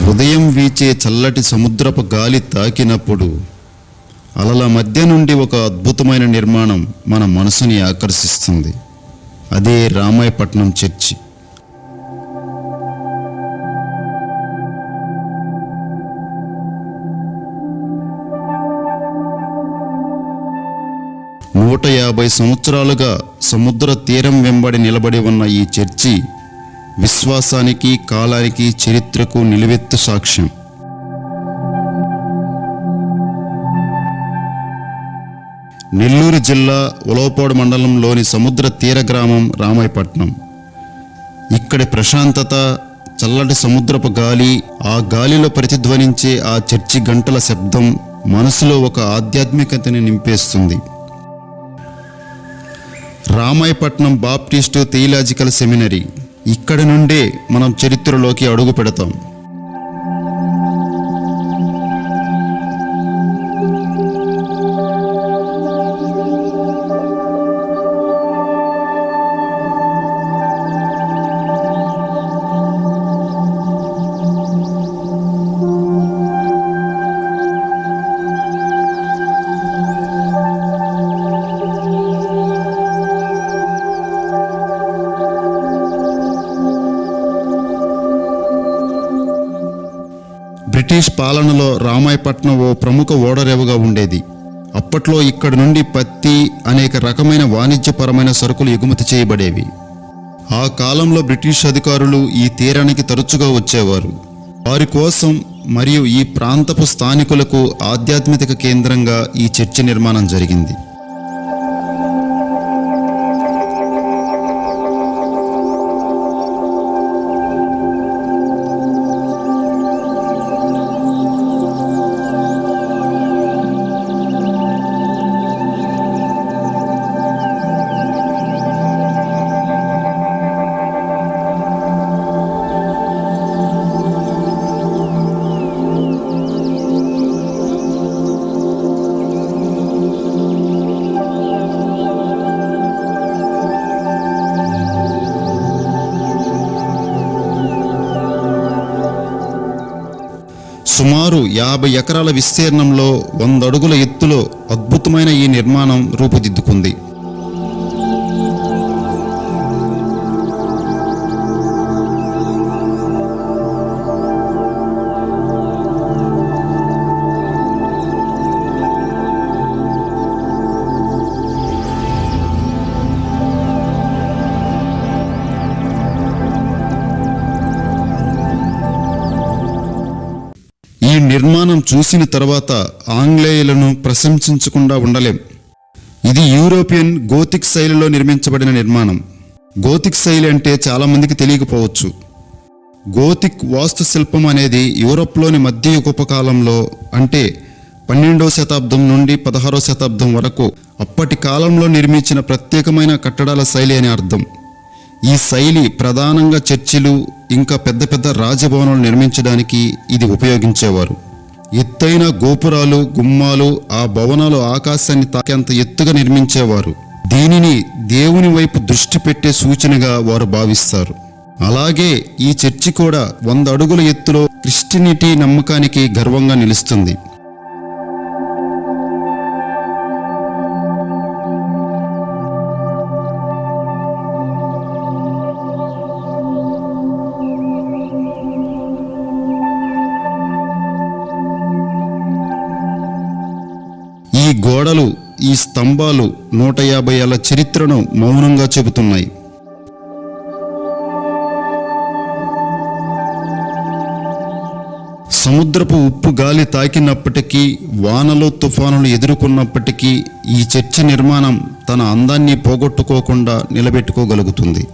ఉదయం వీచే చల్లటి సముద్రపు గాలి తాకినప్పుడు అలల మధ్య నుండి ఒక అద్భుతమైన నిర్మాణం మన మనసుని ఆకర్షిస్తుంది. అదే రామాయపట్నం చర్చి. నూట 50 సంవత్సరాలుగా సముద్ర తీరం వెంబడి నిలబడి ఉన్న ఈ చర్చి విశ్వాసానికి, కాలానికి, చరిత్రకు నిలువెత్తు సాక్ష్యం. నెల్లూరు జిల్లా ఉలవపాడు మండలంలోని సముద్ర తీర గ్రామం రామాయపట్నం. ఇక్కడి ప్రశాంతత, చల్లటి సముద్రపు గాలి, ఆ గాలిలో ప్రతిధ్వనించే ఆ చర్చి గంటల శబ్దం మనసులో ఒక ఆధ్యాత్మికతని నింపేస్తుంది. Ramayapatnam baptist theological seminary. ఇక్కడి నుండే మనం చరిత్రలోకి అడుగు పెడతాం. బ్రిటిష్ పాలనలో రామాయపట్నం ఓ ప్రముఖ ఓడరేవుగా ఉండేది. అప్పట్లో ఇక్కడి నుండి పత్తి, అనేక రకమైన వాణిజ్యపరమైన సరుకులు ఎగుమతి చేయబడేవి. ఆ కాలంలో బ్రిటిష్ అధికారులు ఈ తీరానికి తరచుగా వచ్చేవారు. వారి కోసం మరియు ఈ ప్రాంతపు స్థానికులకు ఆధ్యాత్మిక కేంద్రంగా ఈ చర్చి నిర్మాణం జరిగింది. సుమారు 50 ఎకరాల విస్తీర్ణంలో 100 అడుగుల ఎత్తులో అద్భుతమైన ఈ నిర్మాణం రూపుదిద్దుకుంది. ఈ నిర్మాణం చూసిన తర్వాత ఆంగ్లేయులను ప్రశంసించకుండా ఉండలేం. ఇది యూరోపియన్ గోతిక్ శైలిలో నిర్మించబడిన నిర్మాణం. గోతిక్ శైలి అంటే చాలామందికి తెలియకపోవచ్చు. గోతిక్ వాస్తుశిల్పం అనేది యూరోప్లోని మధ్యయుగపు కాలంలో, అంటే 12వ శతాబ్దం నుండి 16వ శతాబ్దం వరకు అప్పటి కాలంలో నిర్మించిన ప్రత్యేకమైన కట్టడాల శైలి అని అర్థం. ఈ శైలి ప్రధానంగా చర్చిలు, ఇంకా పెద్ద పెద్ద రాజభవనాలు నిర్మించడానికి ఇది ఉపయోగించేవారు. ఎత్తైన గోపురాలు, గుమ్మాలు, ఆ భవనాలు ఆకాశాన్ని తాకేంత ఎత్తుగా నిర్మించేవారు. దీనిని దేవుని వైపు దృష్టి పెట్టే సూచనగా వారు భావిస్తారు. అలాగే ఈ చర్చి కూడా 100 అడుగుల ఎత్తులో క్రిస్టియానిటీ నమ్మకానికి గర్వంగా నిలుస్తుంది. ఈ గోడలు, ఈ స్తంభాలు 150 ఏళ్ల చరిత్రను మౌనంగా చెబుతున్నాయి. సముద్రపు ఉప్పు గాలి తాకినప్పటికీ, వానలు, తుఫానులు ఎదుర్కొన్నప్పటికీ ఈ చర్చి నిర్మాణం తన అందాన్ని పోగొట్టుకోకుండా నిలబెట్టుకోగలుగుతుంది.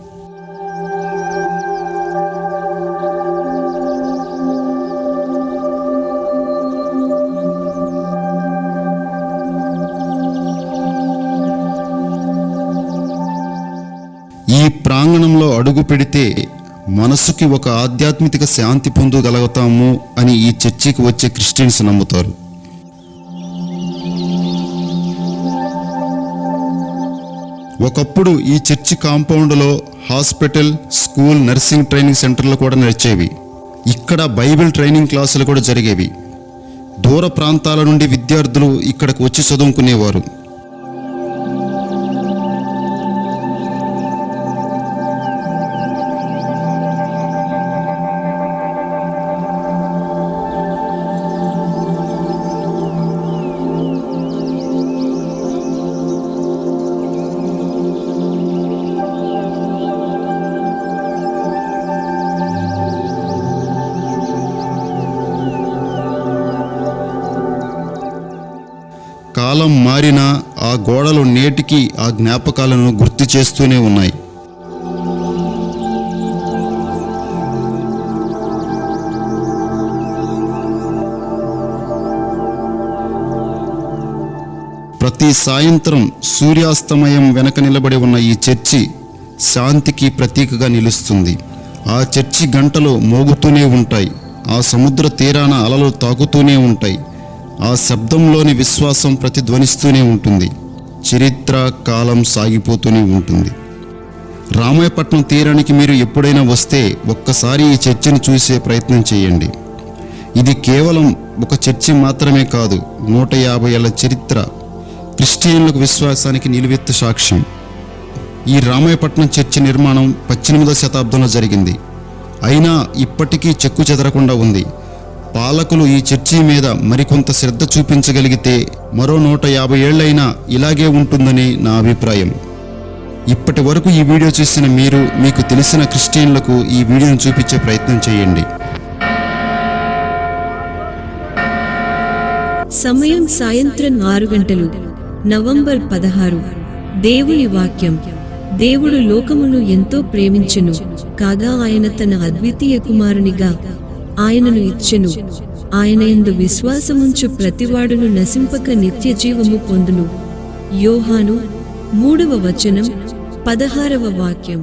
ఈ ప్రాంగణంలో అడుగు పెడితే మనసుకి ఒక ఆధ్యాత్మిక శాంతి పొందగలుగుతాము అని ఈ చర్చికి వచ్చే క్రిస్టియన్స్ నమ్ముతారు. ఒకప్పుడు ఈ చర్చి కాంపౌండ్లో హాస్పిటల్, స్కూల్, నర్సింగ్ ట్రైనింగ్ సెంటర్లు కూడా నడిచేవి. ఇక్కడ బైబిల్ ట్రైనింగ్ క్లాసులు కూడా జరిగేవి. దూర ప్రాంతాల నుండి విద్యార్థులు ఇక్కడకు వచ్చి చదువుకునేవారు. కాలం మారినా ఆ గోడలు నేటికి ఆ జ్ఞాపకాలను గుర్తు చేస్తూనే ఉన్నాయి. ప్రతి సాయంత్రం సూర్యాస్తమయం వెనక నిలబడి ఉన్న ఈ చర్చి శాంతికి ప్రతీకగా నిలుస్తుంది. ఆ చర్చి గంటలు మోగుతూనే ఉంటాయి. ఆ సముద్ర తీరాన అలలు తాకుతూనే ఉంటాయి. ఆ శబ్దంలోని విశ్వాసం ప్రతిధ్వనిస్తూనే ఉంటుంది. చరిత్ర కాలం సాగిపోతూనే ఉంటుంది. రామాయపట్నం తీరానికి మీరు ఎప్పుడైనా వస్తే ఒక్కసారి ఈ చర్చిని చూసే ప్రయత్నం చేయండి. ఇది కేవలం ఒక చర్చి మాత్రమే కాదు, 150 ఏళ్ల చరిత్ర, క్రిస్టియన్లకు విశ్వాసానికి నిలువెత్తు సాక్ష్యం. ఈ రామాయపట్నం చర్చి నిర్మాణం 18వ శతాబ్దంలో జరిగింది. అయినా ఇప్పటికీ చెక్కు చెదరకుండా ఉంది. పాలకులు ఈ చర్చి మీద మరికొంత శ్రద్ధ చూపించగలిగితే మరో 150 ఏళ్లైనా ఇలాగే ఉంటుందని నా అభిప్రాయం. ఇప్పటి వరకు ఈ వీడియో చూసిన మీరు, మీకు తెలిసిన క్రిస్టియన్లకు ఈ వీడియోను చూపించే ప్రయత్నం చేయండి. సమయం సాయంత్రం 6 గంటలు. నవంబర్ 16. దేవుని వాక్యం. దేవుడు లోకమును ఎంతో ప్రేమించెను, కాగా ఆయన తన అద్వితీయ కుమారునిగా ఆయనను ఇచ్చెను. ఆయన యందు విశ్వాసముంచు ప్రతివాడును నశింపక నిత్య జీవము పొందును. యోహాను 3వ వచనం 16వ వాక్యం.